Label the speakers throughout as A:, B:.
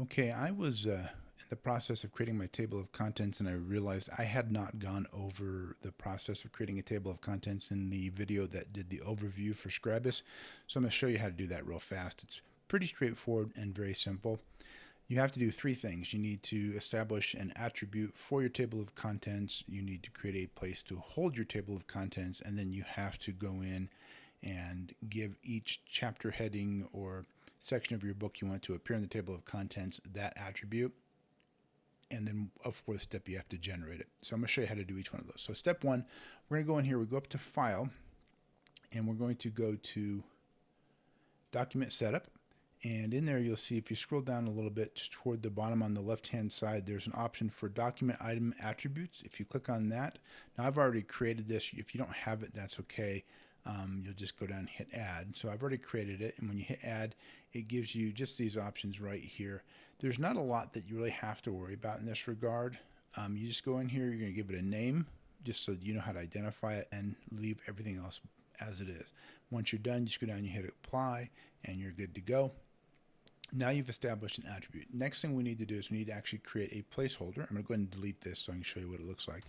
A: Okay, I was in the process of creating my table of contents, and I realized I had not gone over the process of creating a table of contents in the video that did the overview for Scribus. So I'm going to show you how to do that real fast. It's pretty straightforward and very simple. You have to do three things. You need to establish an attribute for your table of contents. You need to create a place to hold your table of contents, and then you have to go in and give each chapter heading or section of your book you want to appear in the table of contents that attribute. And then a fourth step, you have to generate it. So I'm going to show you how to do each one of those. So step one, we're going to go in here, we go up to File, and we're going to go to Document Setup. And in there, you'll see if you scroll down a little bit toward the bottom on the left-hand side, there's an option for Document Item Attributes. If you click on that, now I've already created this. If you don't have it, that's okay. You'll just go down and hit Add. So I've already created it, and when you hit Add, it gives you just these options right here. There's not a lot that you really have to worry about in this regard. You just go in here, you're going to give it a name, just so you know how to identify it, and leave everything else as it is. Once you're done, just go down and you hit Apply, and you're good to go. Now you've established an attribute. Next thing we need to do is we need to actually create a placeholder. I'm going to go ahead and delete this so I can show you what it looks like.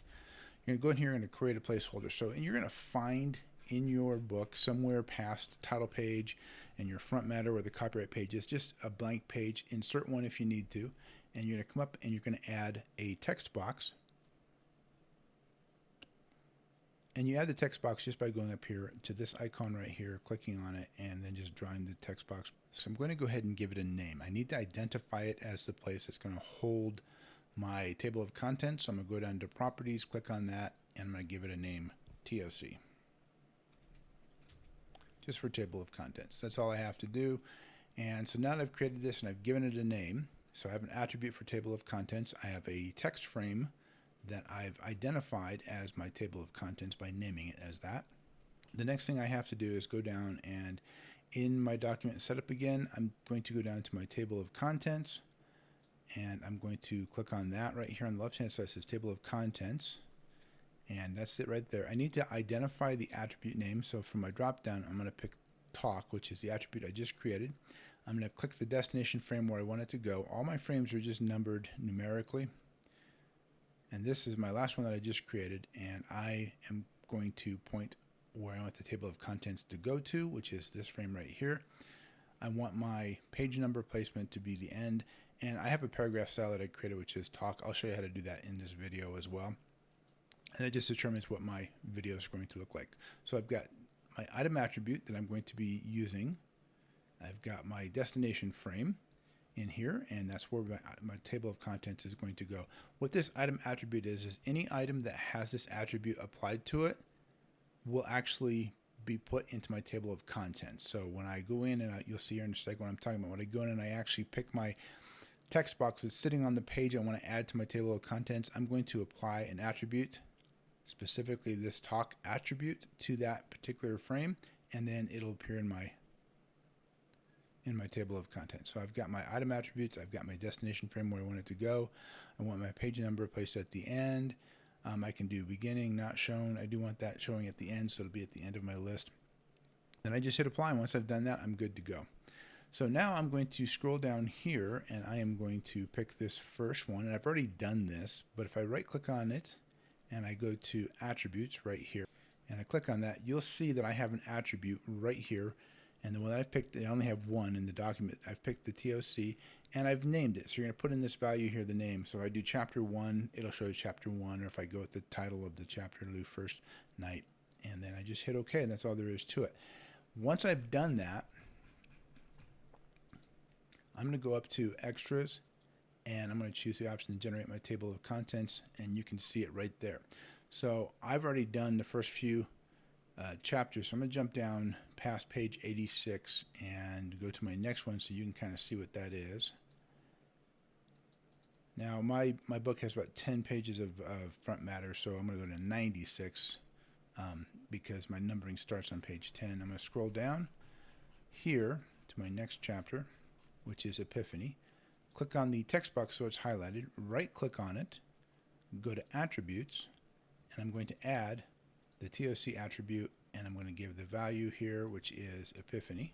A: You're going to go in here and create a placeholder. So, and you're going to find in your book somewhere past the title page and your front matter where the copyright page is, just a blank page. Insert one if you need to. And you're going to come up and you're going to add a text box. And you add the text box just by going up here to this icon right here, clicking on it, and then just drawing the text box. So I'm going to go ahead and give it a name. I need to identify it as the place that's going to hold my table of contents. So I'm going to go down to Properties, click on that, and I'm going to give it a name, TOC. Just for table of contents. That's all I have to do. And so now that I've created this and I've given it a name, so I have an attribute for table of contents. I have a text frame that I've identified as my table of contents by naming it as that. The next thing I have to do is go down and in my document setup again, I'm going to go down to my table of contents and I'm going to click on that right here on the left hand side. It says table of contents, and that's it right there. I need to identify the attribute name. So for my drop down, I'm going to pick talk, which is the attribute I just created. I'm going to click the destination frame where I want it to go. All my frames are just numbered numerically. And this is my last one that I just created, and I am going to point where I want the table of contents to go to, which is this frame right here. I want my page number placement to be the end, and I have a paragraph style that I created, which is talk. I'll show you how to do that in this video as well. And it just determines what my video is going to look like. So I've got my item attribute that I'm going to be using. I've got my destination frame in here, and that's where my table of contents is going to go. What this item attribute is any item that has this attribute applied to it will actually be put into my table of contents. So when I go in, and you'll see here in a second what I'm talking about, when I go in and I actually pick my text box that's sitting on the page I want to add to my table of contents, I'm going to apply an attribute, specifically this talk attribute, to that particular frame, and then it'll appear in my table of contents. So I've got my item attributes, I've got my destination frame where I want it to go, I want my page number placed at the end. I can do beginning, not shown. I do want that showing at the end, so it'll be at the end of my list. Then I just hit apply, and once I've done that, I'm good to go. So now I'm going to scroll down here, and I am going to pick this first one, and I've already done this, but if I right click on it and I go to attributes right here and I click on that, you'll see that I have an attribute right here. And the one I've picked, I only have one in the document. I've picked the TOC, and I've named it. So you're going to put in this value here, the name. So if I do chapter 1, it'll show you chapter 1. Or if I go with the title of the chapter, it'll do First Night. And then I just hit OK, and that's all there is to it. Once I've done that, I'm going to go up to Extras, and I'm going to choose the option to generate my table of contents, and you can see it right there. So I've already done the first few chapters, so I'm going to jump down past page 86 and go to my next one so you can kind of see what that is. Now my book has about 10 pages of front matter, so I'm going to go to 96 because my numbering starts on page 10. I'm going to scroll down here to my next chapter, which is Epiphany. Click on the text box so it's highlighted, right click on it, go to Attributes, and I'm going to add the TOC attribute, and I'm going to give the value here, which is Epiphany.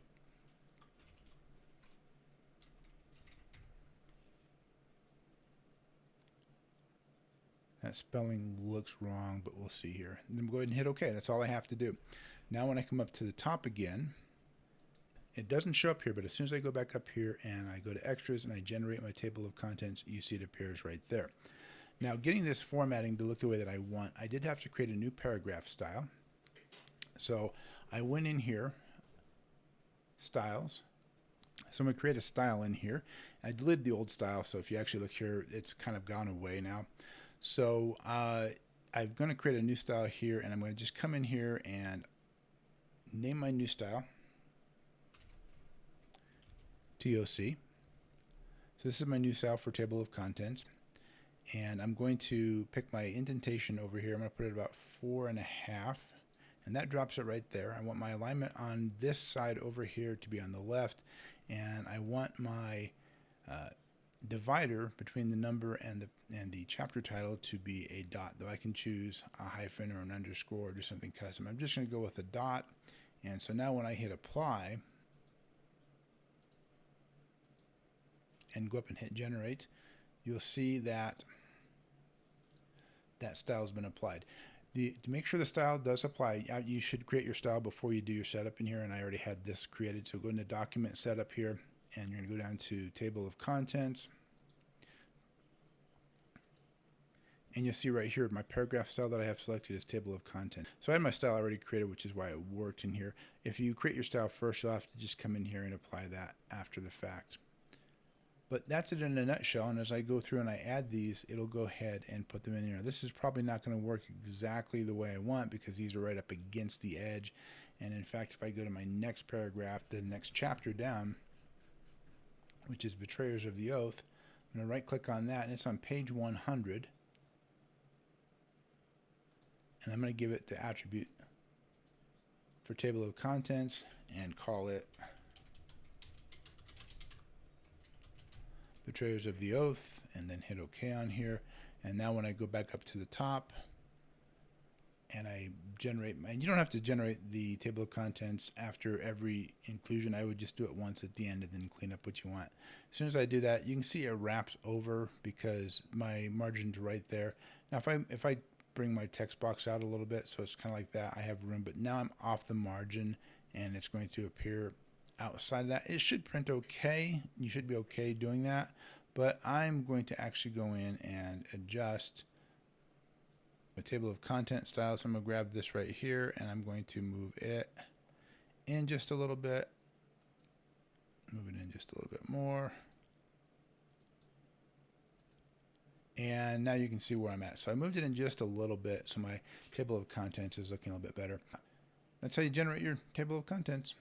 A: that spelling looks wrong, but we'll see here. And then go ahead and hit OK. That's all I have to do. Now when I come up to the top again, it doesn't show up here, but as soon as I go back up here and I go to extras and I generate my table of contents, you see it appears right there. Now getting this formatting to look the way that I want, I did have to create a new paragraph style. So I went in here, styles. So I'm going to create a style in here. I deleted the old style, so if you actually look here, it's kind of gone away now. So I'm going to create a new style here, and I'm going to just come in here and name my new style TOC. So this is my new style for table of contents, and I'm going to pick my indentation over here. I'm going to put it about 4.5, and that drops it right there. I want my alignment on this side over here to be on the left, and I want my divider between the number and the chapter title to be a dot, though I can choose a hyphen or an underscore or do something custom. I'm just going to go with a dot, and so now when I hit apply and go up and hit generate, you'll see that that style has been applied. To make sure the style does apply, you should create your style before you do your setup in here, and I already had this created. So go into document setup here, and you're going to go down to table of contents, and you'll see right here my paragraph style that I have selected is table of contents. So I had my style already created, which is why it worked in here. If you create your style first, you'll have to just come in here and apply that after the fact. But that's it in a nutshell, and as I go through and I add these, it'll go ahead and put them in there. This is probably not going to work exactly the way I want because these are right up against the edge. And in fact, if I go to my next paragraph, the next chapter down, which is Betrayers of the Oath, I'm going to right click on that, and it's on page 100. And I'm going to give it the attribute for table of contents and call it Betrayers of the Oath, and then hit OK on here. And now when I go back up to the top and I generate, and you don't have to generate the table of contents after every inclusion. I would just do it once at the end and then clean up what you want. As soon as I do that, you can see it wraps over because my margin's right there. Now if I bring my text box out a little bit so it's kind of like that, I have room, but now I'm off the margin and it's going to appear outside of that. It should print okay. You should be okay doing that, but I'm going to actually go in and adjust my table of content style. So I'm going to grab this right here and I'm going to move it in just a little bit, move it in just a little bit more, and now you can see where I'm at. So I moved it in just a little bit, so my table of contents is looking a little bit better. That's how you generate your table of contents.